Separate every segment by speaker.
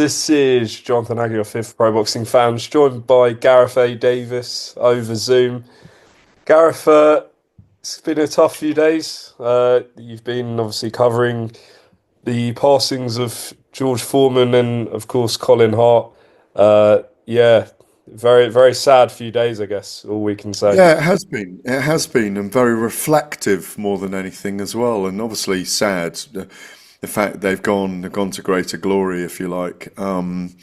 Speaker 1: This is Jonathan Aggie of Fifth Pro Boxing Fans, joined by Gareth A Davies over Zoom. Gareth, it's been a tough few days. You've been obviously covering the passings of George Foreman and, of course, Colin Hart. Yeah, very, very sad few days, I guess, all we can say.
Speaker 2: Yeah, it has been. It has been, and very reflective more than anything as well, and obviously sad. The fact they've gone to greater glory, if you like. One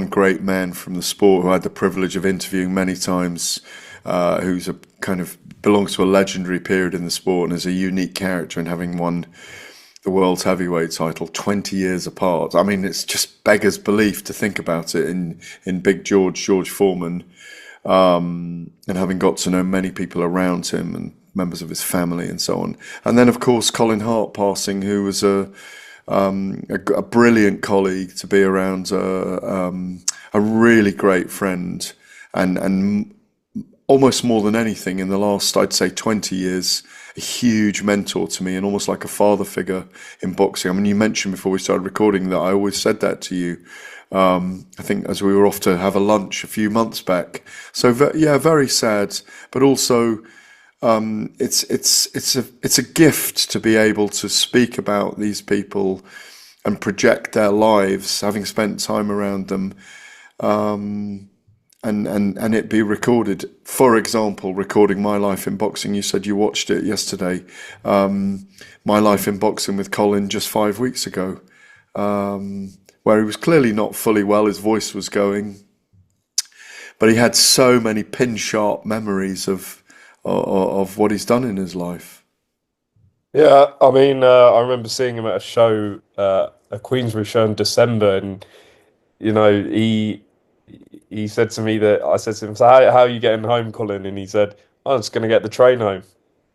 Speaker 2: great man from the sport who I had the privilege of interviewing many times, who's a kind of belongs to a legendary period in the sport and is a unique character in having won the world's heavyweight title 20 years apart. I mean, it's just beggars belief to think about it in Big George Foreman, and having got to know many people around him and members of his family and so on. And then, of course, Colin Hart passing, who was a brilliant colleague to be around, a really great friend, and almost more than anything in the last, I'd say, 20 years, a huge mentor to me and almost like a father figure in boxing. I mean, you mentioned before we started recording that I always said that to you. I think as we were off to have a lunch a few months back. So yeah, very sad, but also it's a gift to be able to speak about these people and project their lives, having spent time around them. And it be recorded. For example, recording My Life in Boxing. You said you watched it yesterday. My Life in Boxing with Colin just 5 weeks ago, where he was clearly not fully well. His voice was going, but he had so many pin sharp memories of what he's done in his life.
Speaker 1: Yeah, I mean, I remember seeing him at a show, a Queensbury show in December, and you know, he said to me that I said to him, "So how are you getting home, Colin?" And he said, "I'm just going to get the train home."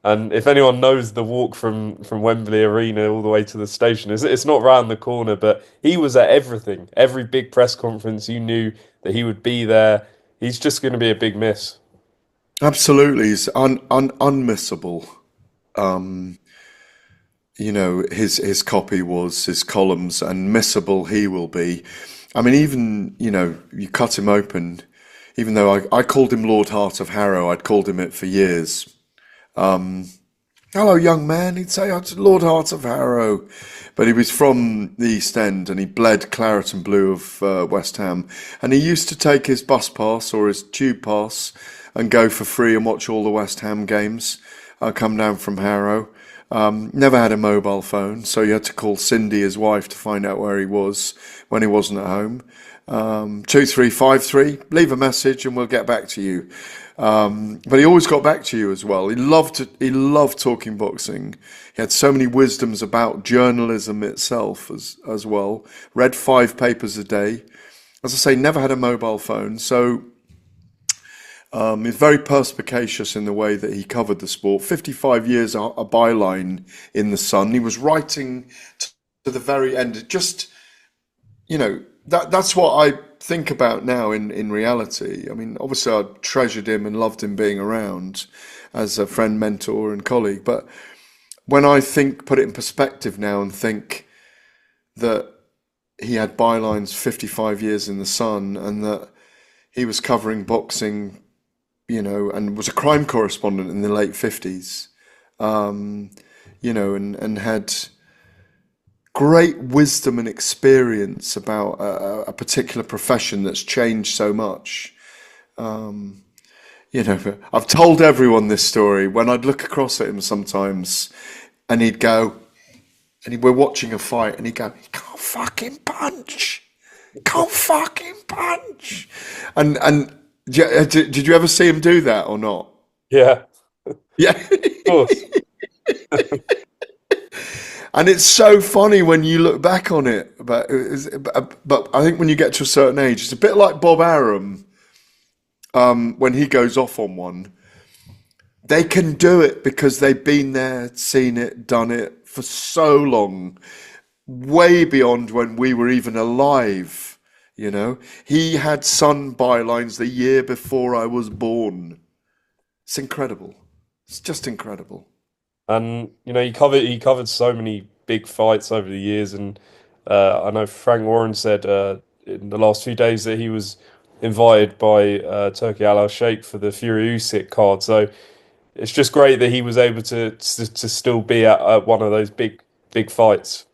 Speaker 1: And if anyone knows the walk from Wembley Arena all the way to the station, it's not round the corner, but he was at everything, every big press conference. You knew that he would be there. He's just going to be a big miss.
Speaker 2: Absolutely, he's unmissable. Um, his copy was his columns, and missable he will be. I mean, even, you cut him open, even though I called him Lord Hart of Harrow, I'd called him it for years. Hello, young man, he'd say, "I'm Lord Hart of Harrow." But he was from the East End and he bled claret and blue of West Ham. And he used to take his bus pass or his tube pass and go for free and watch all the West Ham games, come down from Harrow. Never had a mobile phone, so you had to call Cindy, his wife, to find out where he was when he wasn't at home. 2353, leave a message and we'll get back to you. But he always got back to you as well. He loved talking boxing. He had so many wisdoms about journalism itself as well. Read 5 papers a day. As I say, never had a mobile phone, so he's very perspicacious in the way that he covered the sport. 55 years a byline in the Sun. He was writing to the very end. Just, that's what I think about now in reality. I mean, obviously I treasured him and loved him being around as a friend, mentor and colleague. But when I put it in perspective now and think that he had bylines 55 years in the Sun and that he was covering boxing, and was a crime correspondent in the late 50s, and had great wisdom and experience about a particular profession that's changed so much. I've told everyone this story when I'd look across at him sometimes and he'd go, we're watching a fight and he'd go, "He can't fucking punch. Can't fucking punch." And did you ever see him do that or not?
Speaker 1: Yeah,
Speaker 2: Yeah.
Speaker 1: of course.
Speaker 2: And it's so funny when you look back on it, but I think when you get to a certain age, it's a bit like Bob Arum, when he goes off on one. They can do it because they've been there, seen it, done it for so long, way beyond when we were even alive. He had Sun bylines the year before I was born. It's incredible. It's just incredible.
Speaker 1: And he covered so many big fights over the years, and I know Frank Warren said in the last few days that he was invited by Turkey Al Sheikh for the Fury Usyk card. So it's just great that he was able to still be at one of those big fights.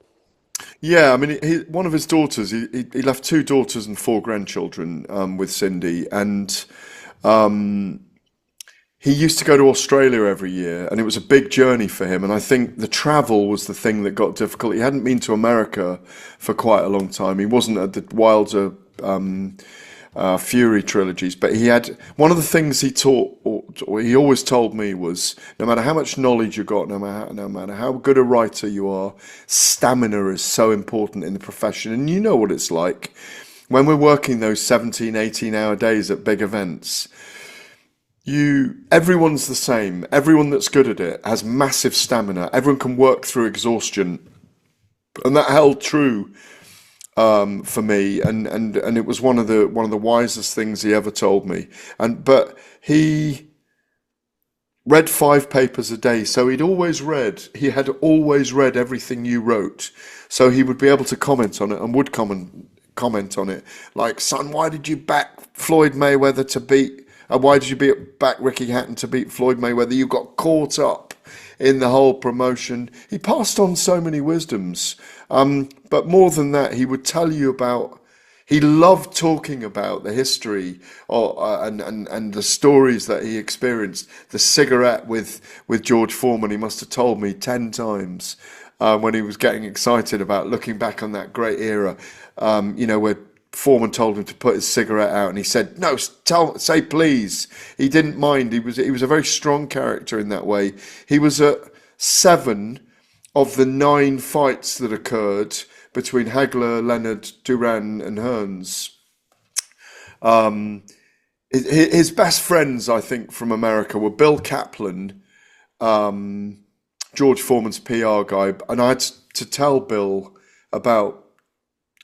Speaker 2: Yeah, I mean, one of his daughters, he left two daughters and four grandchildren with Cindy, and he used to go to Australia every year, and it was a big journey for him. And I think the travel was the thing that got difficult. He hadn't been to America for quite a long time. He wasn't at the Wilder Fury trilogies, but he had one of the things he taught, or he always told me was, no matter how much knowledge you got, no matter how good a writer you are, stamina is so important in the profession. And you know what it's like when we're working those 17, 18-hour days at big events. Everyone's the same. Everyone that's good at it has massive stamina. Everyone can work through exhaustion, and that held true for me. And it was one of the wisest things he ever told me. But he read 5 papers a day, so he'd always read. He had always read everything you wrote, so he would be able to comment on it and would comment on it. Like, son, why did you back Floyd Mayweather to beat? Why did you back Ricky Hatton to beat Floyd Mayweather? You got caught up in the whole promotion. He passed on so many wisdoms. But more than that, he would tell you about. He loved talking about the history and the stories that he experienced. The cigarette with George Foreman, he must have told me 10 times when he was getting excited about looking back on that great era. Where Foreman told him to put his cigarette out, and he said, "No, say please." He didn't mind. He was a very strong character in that way. He was at 7 of the 9 fights that occurred between Hagler, Leonard, Duran, and Hearns. His best friends, I think, from America were Bill Kaplan, George Foreman's PR guy, and I had to tell Bill about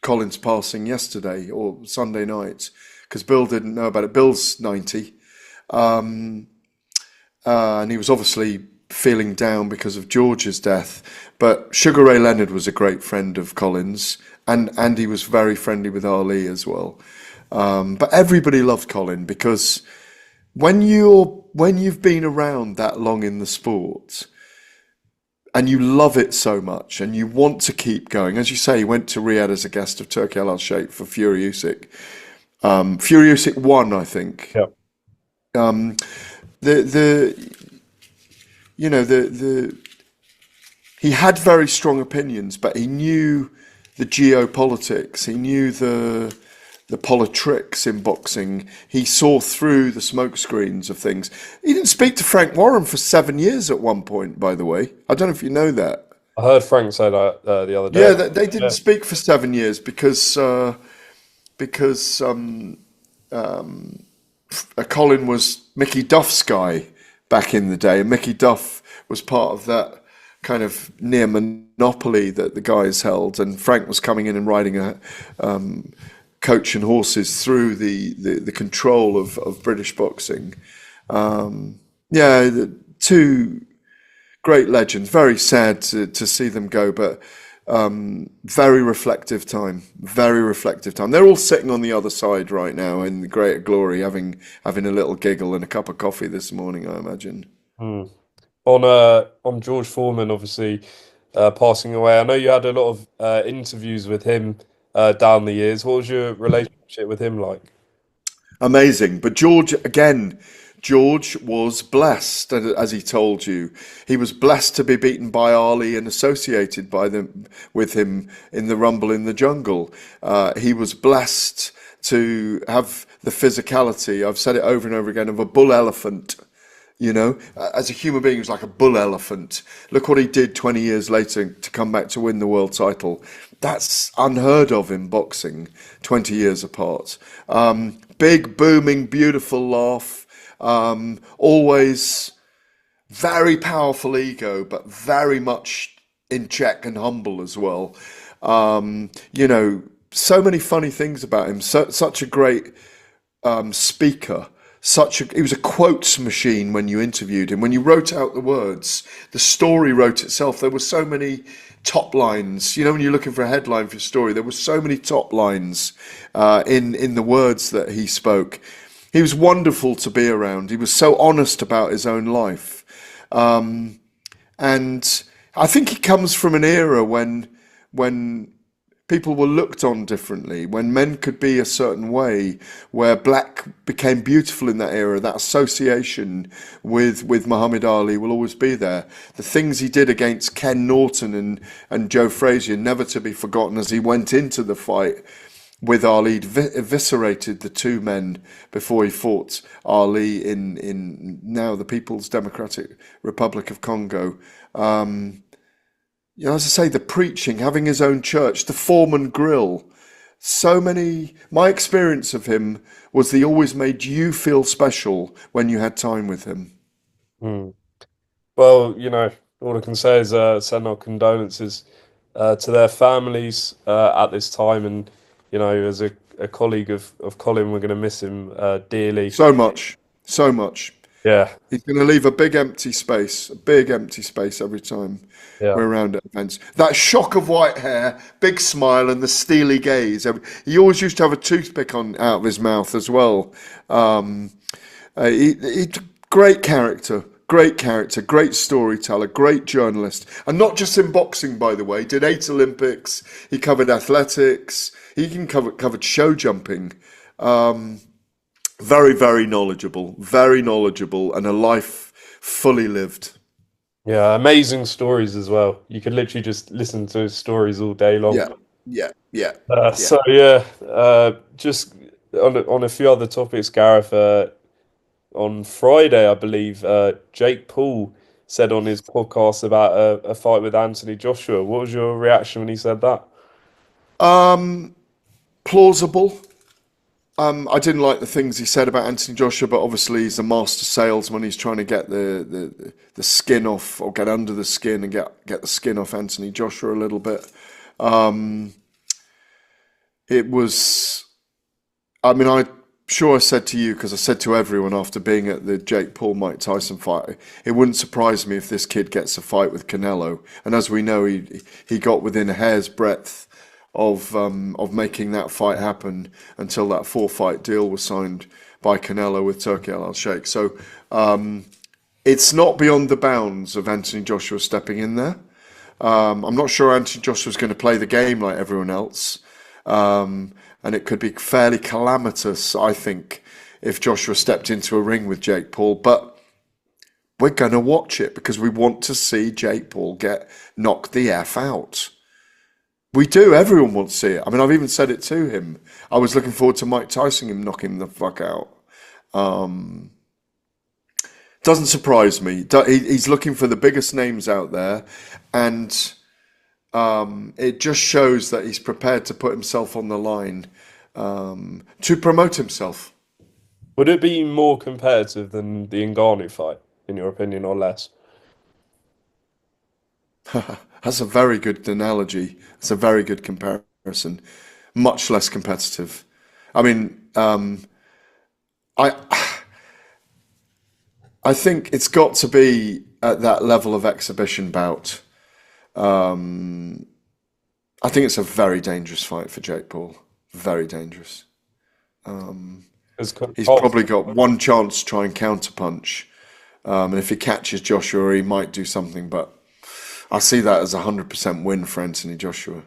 Speaker 2: Colin's passing yesterday or Sunday night because Bill didn't know about it. Bill's 90, and he was obviously feeling down because of George's death. But Sugar Ray Leonard was a great friend of Colin's, and he was very friendly with Ali as well. But everybody loved Colin because when you've been around that long in the sport, and you love it so much, and you want to keep going. As you say, he went to Riyadh as a guest of Turkey Al Sheikh for Fury Usyk. Fury Usyk won, I think.
Speaker 1: Yeah.
Speaker 2: The he had very strong opinions, but he knew the geopolitics. He knew the politricks in boxing. He saw through the smoke screens of things. He didn't speak to Frank Warren for 7 years at one point, by the way. I don't know if you know that.
Speaker 1: I heard Frank say that the other
Speaker 2: Yeah,
Speaker 1: day.
Speaker 2: they didn't speak for 7 years because Colin was Mickey Duff's guy back in the day, and Mickey Duff was part of that kind of near monopoly that the guys held, and Frank was coming in and riding a coach and horses through the control of British boxing. Two great legends. Very sad to see them go, but very reflective time. Very reflective time. They're all sitting on the other side right now in the greater glory, having a little giggle and a cup of coffee this morning, I imagine.
Speaker 1: Hmm. On George Foreman, obviously passing away. I know you had a lot of interviews with him down the years. What was your relationship with him like?
Speaker 2: Amazing. But George was blessed, as he told you. He was blessed to be beaten by Ali and associated with him in the Rumble in the Jungle. He was blessed to have the physicality, I've said it over and over again, of a bull elephant. As a human being, he was like a bull elephant. Look what he did 20 years later to come back to win the world title. That's unheard of in boxing, 20 years apart. Big, booming, beautiful laugh. Always very powerful ego, but very much in check and humble as well. So many funny things about him. Such a great speaker. he was a quotes machine when you interviewed him. When you wrote out the words, the story wrote itself. There were so many top lines. You know, when you're looking for a headline for your story, there were so many top lines in the words that he spoke. He was wonderful to be around. He was so honest about his own life. And I think he comes from an era when people were looked on differently, when men could be a certain way, where black became beautiful in that era. That association with Muhammad Ali will always be there. The things he did against Ken Norton and Joe Frazier, never to be forgotten, as he went into the fight with Ali, eviscerated the two men before he fought Ali in now the People's Democratic Republic of Congo. You know, as I say, the preaching, having his own church, the Foreman grill. My experience of him was that he always made you feel special when you had time with him.
Speaker 1: Mm. Well, all I can say is send our condolences to their families at this time, and as a colleague of Colin, we're going to miss him dearly.
Speaker 2: So much, so much.
Speaker 1: Yeah,
Speaker 2: He's going to leave a big empty space every time
Speaker 1: yeah.
Speaker 2: we're around at events. That shock of white hair, big smile, and the steely gaze. He always used to have a toothpick out of his mouth as well. He great character, great storyteller, great journalist, and not just in boxing, by the way. Did 8 Olympics. He covered athletics. He even covered show jumping. Very, very knowledgeable, and a life fully lived.
Speaker 1: Yeah, amazing stories as well. You could literally just listen to his stories all day long.
Speaker 2: Yeah, yeah, yeah, yeah.
Speaker 1: So yeah, just on a few other topics, Gareth. On Friday, I believe, Jake Paul said on his podcast about a fight with Anthony Joshua. What was your reaction when he said that?
Speaker 2: Plausible. I didn't like the things he said about Anthony Joshua, but obviously he's a master salesman. He's trying to get the skin off, or get under the skin and get the skin off Anthony Joshua a little bit. It was, I'm sure I said to you, because I said to everyone after being at the Jake Paul Mike Tyson fight, it wouldn't surprise me if this kid gets a fight with Canelo. And as we know, he got within a hair's breadth of making that fight happen until that 4-fight deal was signed by Canelo with Turki Al-Sheikh. So it's not beyond the bounds of Anthony Joshua stepping in there. I'm not sure Anthony Joshua's going to play the game like everyone else. And it could be fairly calamitous, I think, if Joshua stepped into a ring with Jake Paul. But we're going to watch it because we want to see Jake Paul get knocked the F out. We do. Everyone wants to see it. I've even said it to him. I was looking forward to Mike Tyson him knocking the fuck out. Doesn't surprise me. He's looking for the biggest names out there, and it just shows that he's prepared to put himself on the line to promote himself.
Speaker 1: Would it be more competitive than the Ngannou fight, in your opinion, or less?
Speaker 2: That's a very good analogy. It's a very good comparison. Much less competitive. I think it's got to be at that level of exhibition bout. I think it's a very dangerous fight for Jake Paul. Very dangerous. He's probably got one chance to try and counterpunch. And if he catches Joshua, he might do something, but I see that as a 100% win for Anthony Joshua.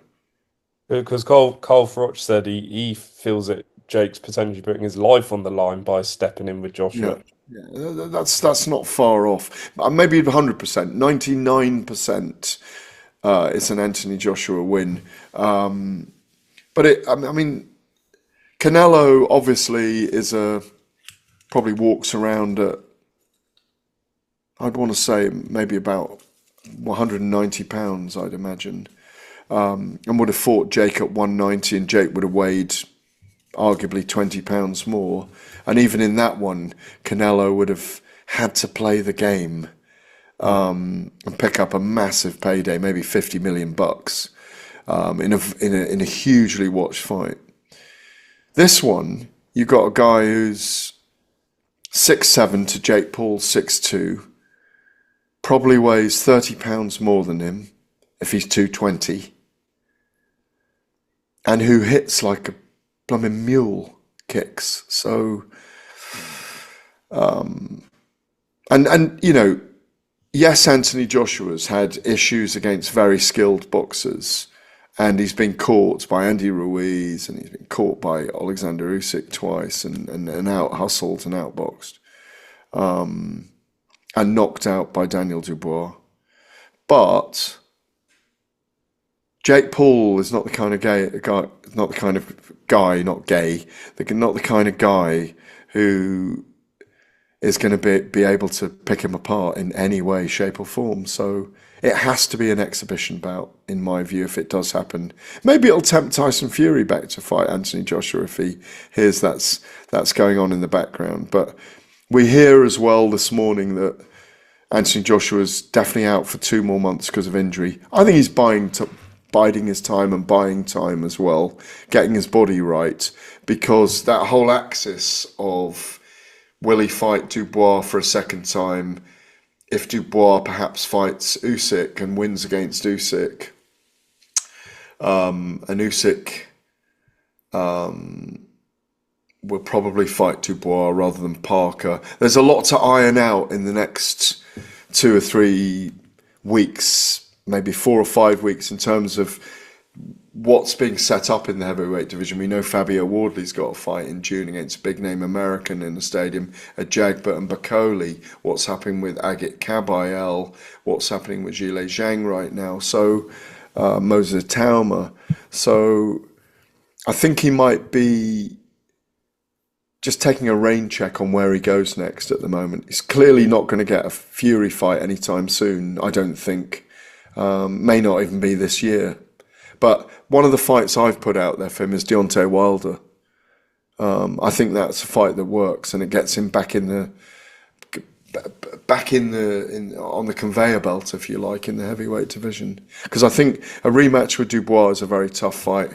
Speaker 1: Because Cole Froch said he feels that Jake's potentially putting his life on the line by stepping in with Joshua.
Speaker 2: Yeah, that's not far off. Maybe 100%, 99%. It's an Anthony Joshua win. But Canelo obviously probably walks around at, I'd want to say maybe about 190 pounds, I'd imagine, and would have fought Jake at 190, and Jake would have weighed arguably 20 pounds more. And even in that one, Canelo would have had to play the game and pick up a massive payday, maybe $50 million, in a hugely watched fight. This one, you got a guy who's 6'7" to Jake Paul 6'2", probably weighs 30 pounds more than him if he's 220, and who hits like a blooming mule kicks. So, and you know, yes, Anthony Joshua's had issues against very skilled boxers, and he's been caught by Andy Ruiz, and he's been caught by Alexander Usyk twice, and out hustled and outboxed, and knocked out by Daniel Dubois. But Jake Paul is not the kind of guy, not the kind of guy, not gay, not the kind of guy who is going to be able to pick him apart in any way, shape, or form. So it has to be an exhibition bout, in my view, if it does happen. Maybe it'll tempt Tyson Fury back to fight Anthony Joshua if he hears that's going on in the background. But we hear as well this morning that Anthony Joshua's definitely out for 2 more months because of injury. I think he's biding his time and buying time as well, getting his body right, because that whole axis of will he fight Dubois for a second time? If Dubois perhaps fights Usyk and wins against Usyk, and Usyk will probably fight Dubois rather than Parker. There's a lot to iron out in the next 2 or 3 weeks, maybe 4 or 5 weeks, in terms of what's being set up in the heavyweight division. We know Fabio Wardley's got a fight in June against a big name American in the stadium at Jagbert and Bakoli. What's happening with Agit Kabayel? What's happening with Zhile Zhang right now? So Moses Tauma. So I think he might be just taking a rain check on where he goes next at the moment. He's clearly not going to get a Fury fight anytime soon, I don't think. May not even be this year. But one of the fights I've put out there for him is Deontay Wilder. I think that's a fight that works, and it gets him back on the conveyor belt, if you like, in the heavyweight division. Because I think a rematch with Dubois is a very tough fight.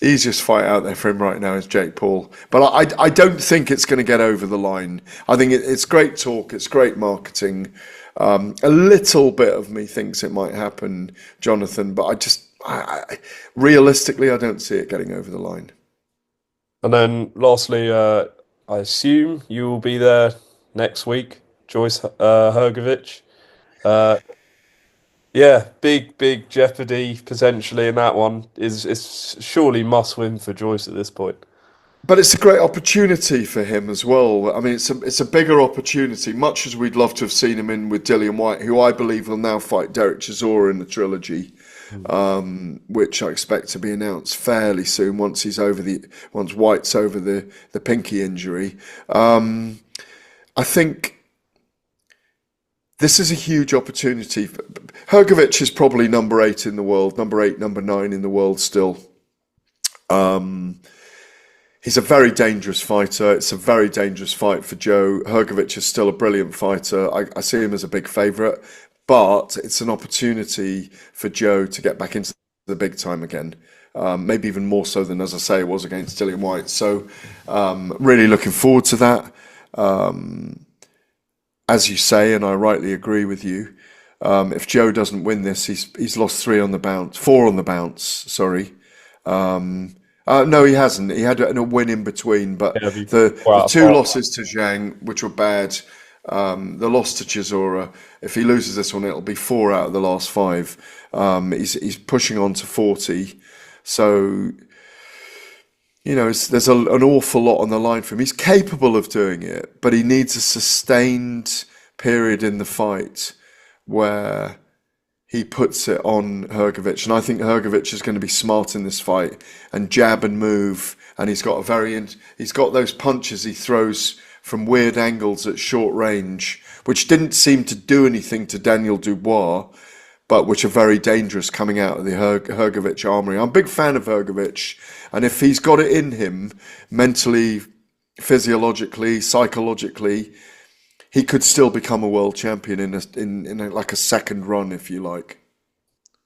Speaker 2: The easiest fight out there for him right now is Jake Paul. But I don't think it's going to get over the line. I think it's great talk, it's great marketing. A little bit of me thinks it might happen, Jonathan, but realistically, I don't see it getting over the line.
Speaker 1: And then lastly, I assume you will be there next week, Joyce Hrgovic. Uh, yeah, big jeopardy potentially in that one. Is surely must win for Joyce at this point.
Speaker 2: But it's a great opportunity for him as well. I mean, it's a bigger opportunity, much as we'd love to have seen him in with Dillian Whyte, who I believe will now fight Derek Chisora in the trilogy, which I expect to be announced fairly soon once Whyte's over the pinky injury. I think this is a huge opportunity. Hrgovic is probably number 8 in the world, number 8, number 9 in the world still. He's a very dangerous fighter. It's a very dangerous fight for Joe. Hrgovic is still a brilliant fighter. I see him as a big favourite, but it's an opportunity for Joe to get back into the big time again. Maybe even more so than, as I say, it was against Dillian Whyte. So really looking forward to that. As you say, and I rightly agree with you, if Joe doesn't win this, he's lost 4 on the bounce, sorry. No, he hasn't. He had a win in between, but
Speaker 1: Yeah,
Speaker 2: the 2 losses to Zhang, which were bad, the loss to Chisora, if he loses this one, it'll be 4 out of the last 5. He's pushing on to 40, so there's an awful lot on the line for him. He's capable of doing it, but he needs a sustained period in the fight where he puts it on Hrgovic, and I think Hrgovic is going to be smart in this fight and jab and move, and he's got those punches he throws from weird angles at short range, which didn't seem to do anything to Daniel Dubois, but which are very dangerous coming out of the Hrgovic armory. I'm a big fan of Hrgovic, and if he's got it in him, mentally, physiologically, psychologically, he could still become a world champion in like a second run, if you like.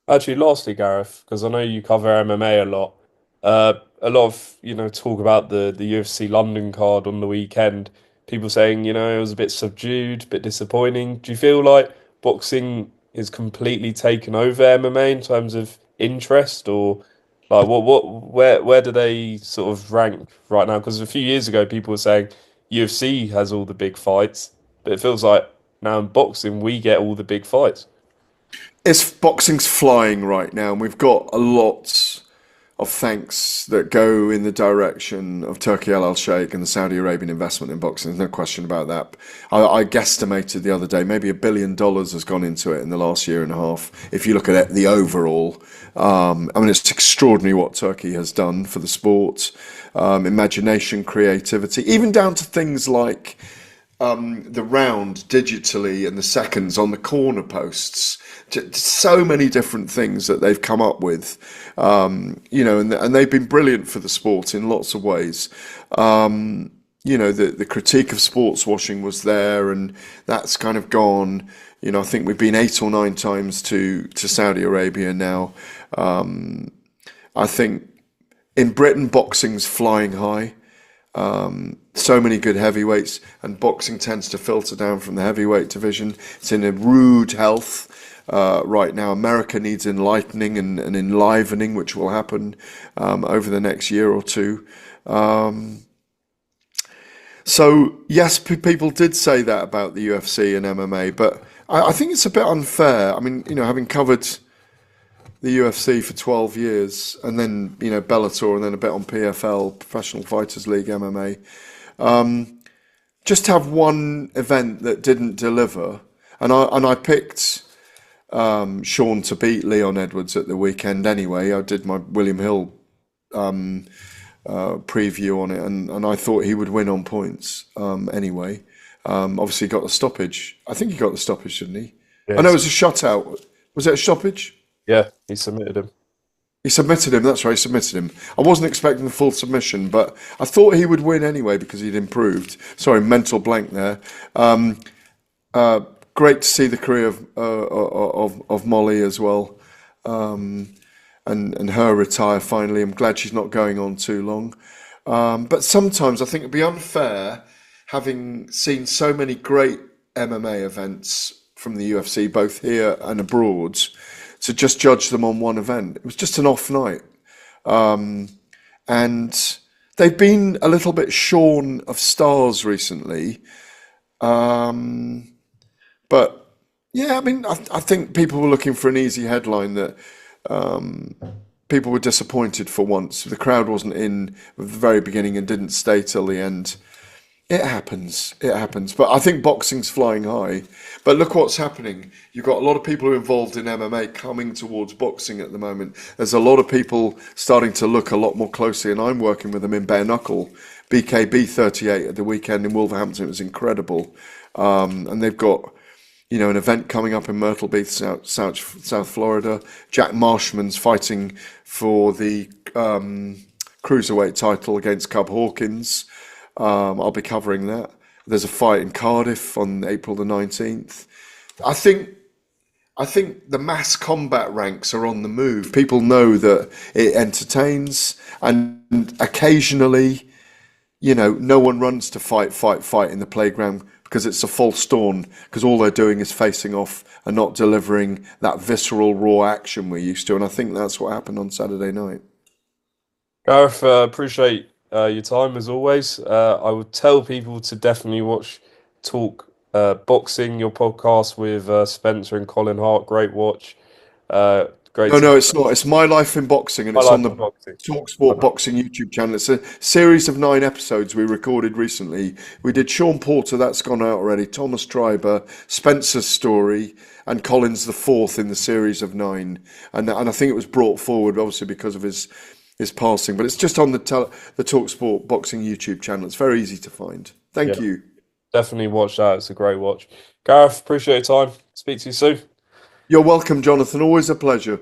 Speaker 1: Actually, lastly, Gareth, because I know you cover MMA a lot. A lot of talk about the UFC London card on the weekend. people saying, it was a bit subdued, a bit disappointing. Do you feel like boxing is completely taken over MMA in terms of interest, or like where do they sort of rank right now? Because a few years ago, people were saying UFC has all the big fights, but it feels like now in boxing we get all the big fights.
Speaker 2: It's boxing's flying right now, and we've got a lot of thanks that go in the direction of Turkey Al Sheikh and the Saudi Arabian investment in boxing. There's no question about that. I guesstimated the other day maybe $1 billion has gone into it in the last year and a half. If you look at it, the overall, I mean, it's extraordinary what Turkey has done for the sport, imagination, creativity, even down to things like the round digitally and the seconds on the corner posts. So many different things that they've come up with, and they've been brilliant for the sport in lots of ways. The critique of sports washing was there, and that's kind of gone. I think we've been 8 or 9 times to Saudi Arabia now. I think in Britain, boxing's flying high. So many good heavyweights, and boxing tends to filter down from the heavyweight division. It's in a rude health right now. America needs enlightening and enlivening, which will happen over the next year or two. So yes, people did say that about the UFC and MMA, but I think it's a bit unfair. I mean, having covered the UFC for 12 years, and then Bellator, and then a bit on PFL, Professional Fighters League MMA. Just to have one event that didn't deliver, and I picked Sean to beat Leon Edwards at the weekend anyway. I did my William Hill preview on it, and I thought he would win on points anyway. Obviously, he got the stoppage. I think he got the stoppage, didn't he? I know it was a shutout. Was it a stoppage?
Speaker 1: Yeah, he submitted him.
Speaker 2: He submitted him, that's right, he submitted him. I wasn't expecting the full submission, but I thought he would win anyway because he'd improved. Sorry, mental blank there. Great to see the career of Molly as well, and her retire finally. I'm glad she's not going on too long. But sometimes I think it'd be unfair, having seen so many great MMA events from the UFC, both here and abroad, to just judge them on one event. It was just an off night. And they've been a little bit shorn of stars recently. But yeah, I mean, I think people were looking for an easy headline that people were disappointed for once. The crowd wasn't in at the very beginning and didn't stay till the end. It happens. It happens. But I think boxing's flying high. But look what's happening. You've got a lot of people who are involved in MMA coming towards boxing at the moment. There's a lot of people starting to look a lot more closely, and I'm working with them in bare knuckle. BKB 38 at the weekend in Wolverhampton. It was incredible. And they've got, an event coming up in Myrtle Beach, South Florida. Jack Marshman's fighting for the cruiserweight title against Cub Hawkins. I'll be covering that. There's a fight in Cardiff on April the 19th. I think the mass combat ranks are on the move. People know that it entertains, and occasionally, no one runs to fight in the playground because it's a false dawn, because all they're doing is facing off and not delivering that visceral, raw action we're used to. And I think that's what happened on Saturday night.
Speaker 1: Gareth, appreciate your time as always. I would tell people to definitely watch Talk Boxing, your podcast with Spencer and Colin Hart. Great watch. Great
Speaker 2: No,
Speaker 1: to
Speaker 2: no, it's not. It's My Life in Boxing, and
Speaker 1: my
Speaker 2: it's on
Speaker 1: life
Speaker 2: the
Speaker 1: in boxing.
Speaker 2: TalkSport Boxing YouTube channel. It's a series of 9 episodes we recorded recently. We did Sean Porter, that's gone out already, Thomas Treiber, Spencer's story, and Colin's the 4th in the series of 9. And I think it was brought forward, obviously, because of his passing. But it's just on the TalkSport Boxing YouTube channel. It's very easy to find. Thank
Speaker 1: Yeah,
Speaker 2: you.
Speaker 1: definitely watch that. It's a great watch. Gareth, appreciate your time. Speak to you soon.
Speaker 2: You're welcome, Jonathan. Always a pleasure.